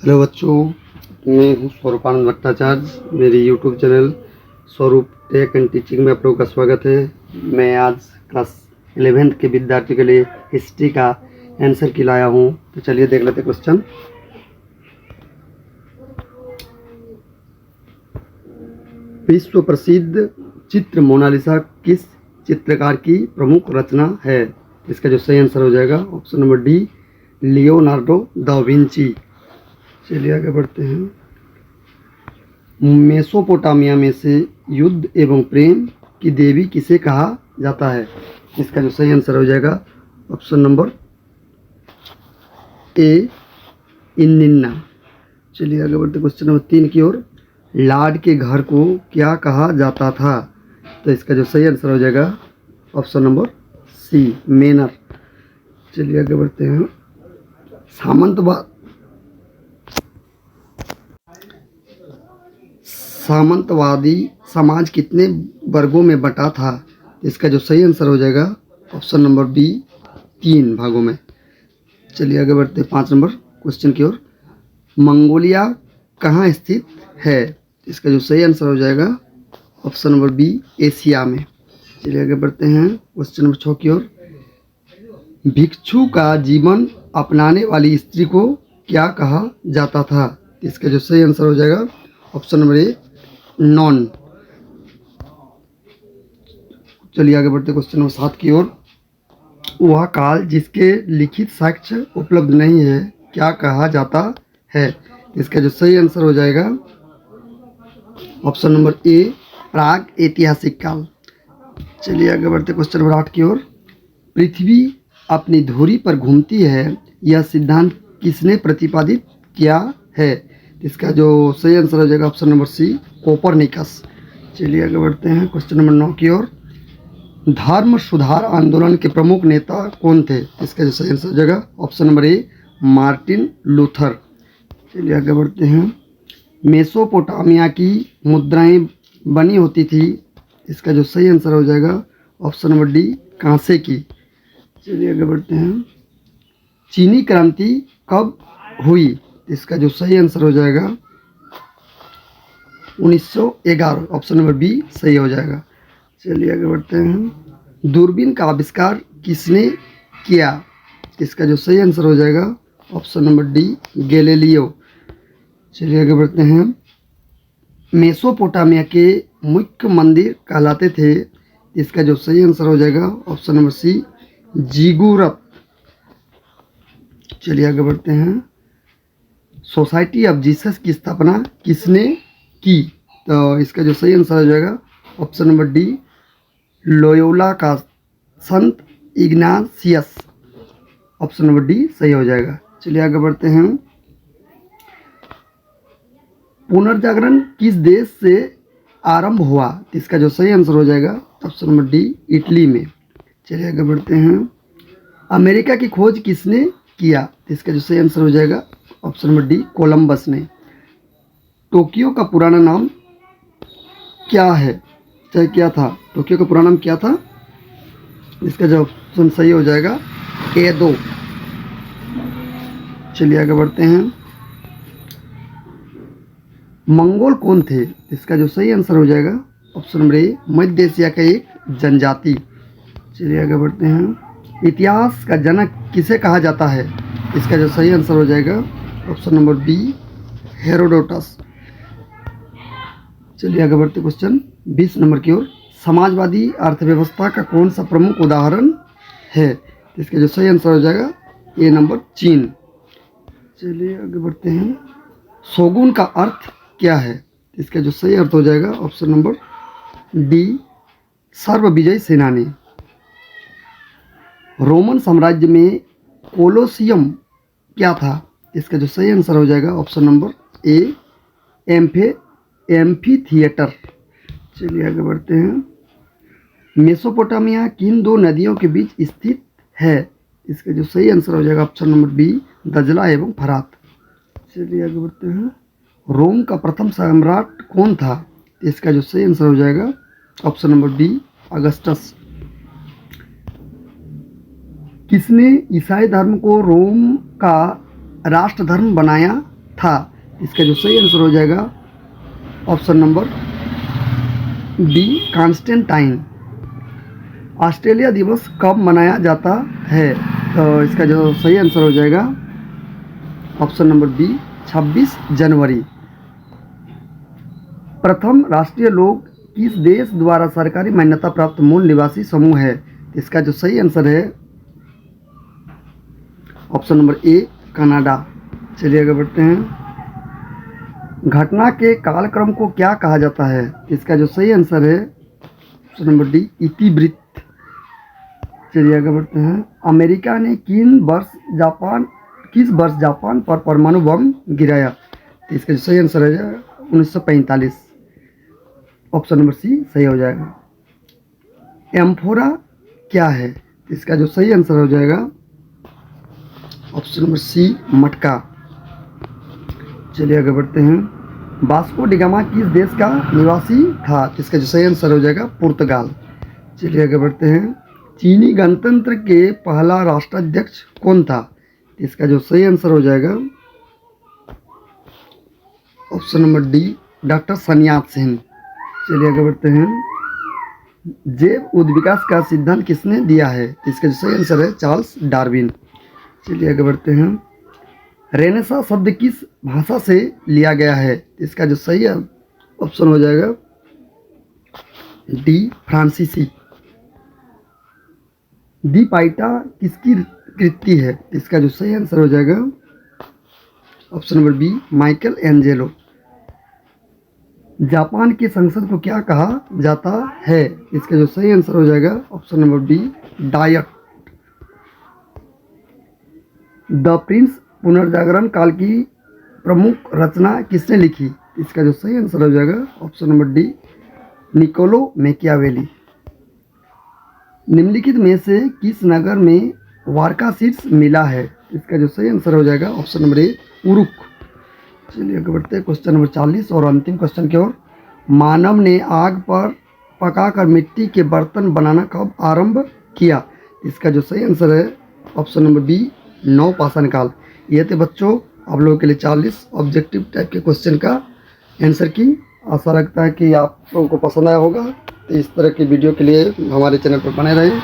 Hello बच्चों, मैं हूँ स्वरूपानंद भट्टाचार्य। मेरी यूट्यूब चैनल स्वरूप टेक एंड टीचिंग में आप लोगों का स्वागत है। मैं आज क्लास 11th के विद्यार्थी के लिए हिस्ट्री का आंसर की लाया हूँ। तो चलिए देख लेते क्वेश्चन। विश्व प्रसिद्ध चित्र मोनालिसा किस चित्रकार की प्रमुख रचना है? इसका जो सही आंसर हो जाएगा option number D, Leonardo da Vinci. चलिए आगे बढ़ते हैं। मेसोपोटामिया में से युद्ध एवं प्रेम की देवी किसे कहा जाता है? इसका जो सही आंसर हो जाएगा ऑप्शन नंबर ए, इनिन्ना। चलिए आगे बढ़ते क्वेश्चन नंबर 3 की ओर। लाड के घर को क्या कहा जाता था? तो इसका जो सही आंसर हो जाएगा ऑप्शन नंबर सी, मेनर। चलिए आगे बढ़ते हैं। सामंतवादी समाज कितने वर्गों में बंटा था? इसका जो सही आंसर हो जाएगा ऑप्शन नंबर बी, 3 भागों में। चलिए आगे बढ़ते हैं 5 नंबर क्वेश्चन की ओर। मंगोलिया कहाँ स्थित है? इसका जो सही आंसर हो जाएगा ऑप्शन नंबर बी, एशिया में। चलिए आगे बढ़ते हैं क्वेश्चन नंबर 6 की ओर। भिक्षु का जीवन अपनाने वाली स्त्री को क्या कहा जाता था? इसका जो सही आंसर हो जाएगा ऑप्शन नंबर ए, नॉन। चलिए आगे बढ़ते क्वेश्चन नंबर 7 की ओर। वह काल जिसके लिखित साक्ष्य उपलब्ध नहीं है क्या कहा जाता है? इसका जो सही आंसर हो जाएगा ऑप्शन नंबर ए, प्राग ऐतिहासिक काल। चलिए आगे बढ़ते क्वेश्चन नंबर 8 की ओर। पृथ्वी अपनी धुरी पर घूमती है, यह सिद्धांत किसने प्रतिपादित किया है? इसका जो सही आंसर हो जाएगा ऑप्शन नंबर सी, कोपरनिकस। चलिए आगे बढ़ते हैं क्वेश्चन नंबर 9 की ओर। धर्म सुधार आंदोलन के प्रमुख नेता कौन थे? इसका जो सही आंसर हो जाएगा option number A, Martin Luther. चलिए आगे बढ़ते हैं। मेसोपोटामिया की मुद्राएं बनी होती थी, इसका जो सही आंसर हो जाएगा ऑप्शन नंबर डी, कांसे की। चलिए आगे बढ़ते हैं। चीनी क्रांति कब हुई? इसका जो सही आंसर हो जाएगा 1911, ऑप्शन नंबर बी सही हो जाएगा। चलिए आगे बढ़ते हैं। दूरबीन का आविष्कार किसने किया? इसका जो सही आंसर हो जाएगा ऑप्शन नंबर डी, गैलीलियो। चलिए आगे बढ़ते हैं। मेसोपोटामिया के मुख्य मंदिर कहलाते थे, इसका जो सही आंसर हो जाएगा ऑप्शन नंबर सी, जिगुरत। चलिए आगे बढ़ते हैं। सोसाइटी ऑफ जीसस की स्थापना किसने की? तो इसका जो सही आंसर हो जाएगा ऑप्शन नंबर डी, लोयोला का संत इग्नासियस। ऑप्शन नंबर डी सही हो जाएगा। चलिए आगे बढ़ते हैं। पुनर्जागरण किस देश से आरंभ हुआ? इसका जो सही आंसर हो जाएगा ऑप्शन नंबर डी, इटली में। चलिए आगे बढ़ते हैं। अमेरिका की खोज किसने किया? इसका जो सही आंसर हो जाएगा ऑप्शन नंबर डी, कोलंबस ने। टोक्यो का पुराना नाम क्या है? चाहे क्या था? टोक्यो का पुराना नाम क्या था? इसका जो ऑप्शन सही हो जाएगा एदो। चलिए आगे बढ़ते हैं। मंगोल कौन थे? इसका जो सही आंसर हो जाएगा option number A, Madhya Asia का एक जनजाति। चलिए आगे बढ़ते हैं। इतिहास का जनक किसे कहा जाता है? इसका जो सही आंसर हो जाएगा ऑप्शन नंबर बी, हेरोडोटस। चलिए आगे बढ़ते क्वेश्चन 20 नंबर की ओर। समाजवादी अर्थव्यवस्था का कौन सा प्रमुख उदाहरण है? इसका जो सही आंसर हो जाएगा ए नंबर, चीन। चलिए आगे बढ़ते हैं। शोगुन का अर्थ क्या है? इसका जो सही अर्थ हो जाएगा ऑप्शन नंबर डी, सर्वविजयी सेनानी। रोमन साम्राज्य में कोलोसियम क्या था? इसका जो सही आंसर हो जाएगा option number A, amphi theatre. चलिए आगे बढ़ते हैं। मेसोपोटामिया किन दो नदियों के बीच स्थित है? इसका जो सही आंसर हो जाएगा ऑप्शन नंबर बी, दजला एवं फरात। चलिए आगे बढ़ते हैं। रोम का प्रथम सम्राट कौन था? इसका जो सही आंसर हो जाएगा ऑप्शन नंबर डी, अगस्टस। किसने ईसाई धर्म को रोम का राष्ट्र धर्म बनाया था। इसका जो सही आंसर हो जाएगा option number B, Constantine. Australia दिवस कब मनाया जाता है? तो इसका जो सही आंसर हो जाएगा ऑप्शन नंबर बी, 26 जनवरी। प्रथम राष्ट्रीय लोग किस देश द्वारा सरकारी मान्यता प्राप्त मूल निवासी समूह है? इसका जो सही आंसर है ऑप्शन नंबर ए, कनाडा। चलिए आगे बढ़ते हैं। घटना के कालक्रम को क्या कहा जाता है? इसका जो सही आंसर है ऑप्शन नंबर डी, इतिवृत्त। चलिए आगे बढ़ते हैं। अमेरिका ने किस वर्ष जापान पर परमाणु बम गिराया? तो इसका जो सही आंसर है 1945। ऑप्शन नंबर सी सही हो जाएगा। एम्फोरा क्या है? इसका जो सही आंसर हो जाएगा ऑप्शन नंबर सी, मटका। चलिए आगे बढ़ते हैं। वास्को डिगामा किस देश का निवासी था? इसका जो सही आंसर हो जाएगा पुर्तगाल। चलिए आगे बढ़ते हैं। चीनी गणतंत्र के पहला राष्ट्राध्यक्ष कौन था? इसका जो सही आंसर हो जाएगा ऑप्शन नंबर डी, डॉक्टर सन यात सेन। चलिए आगे बढ़ते हैं। जैव उद्विकास का सिद्धांत किसने दिया है? इसका जो सही आंसर है चार्ल्स डार्विन। चलिए आगे बढ़ते हैं। रेनेसां शब्द किस भाषा से लिया गया है? इसका जो सही ऑप्शन हो जाएगा डी, फ्रांसीसी। दी पाइटा किसकी कृति है? इसका जो सही आंसर हो जाएगा option number B, Michelangelo. Japan की संसद को क्या कहा जाता है? इसका जो सही आंसर हो जाएगा option number B, diet. The prince पुनर्जागरण काल की प्रमुख रचना किसने लिखी? इसका जो सही आंसर हो जाएगा option number D, Niccolo Machiavelli. निम्नलिखित में से किस नगर में वारका सीड्स मिला है? इसका जो सही आंसर हो जाएगा ऑप्शन नंबर ए, उरुक। चलिए आगे बढ़ते हैं क्वेश्चन नंबर 40 और अंतिम क्वेश्चन की ओर। मानव ने आग पर पकाकर मिट्टी के बर्तन बनाना कब आरंभ किया? इसका जो सही आंसर है ऑप्शन नंबर बी, नवपाषाण काल। ये थे बच्चों आप लोगों के लिए 40 ऑब्जेक्टिव टाइप के क्वेश्चन का आंसर की। आशा रखता है कि आप लोगों को पसंद आया होगा। तो इस तरह की वीडियो के लिए हमारे चैनल पर बने रहें।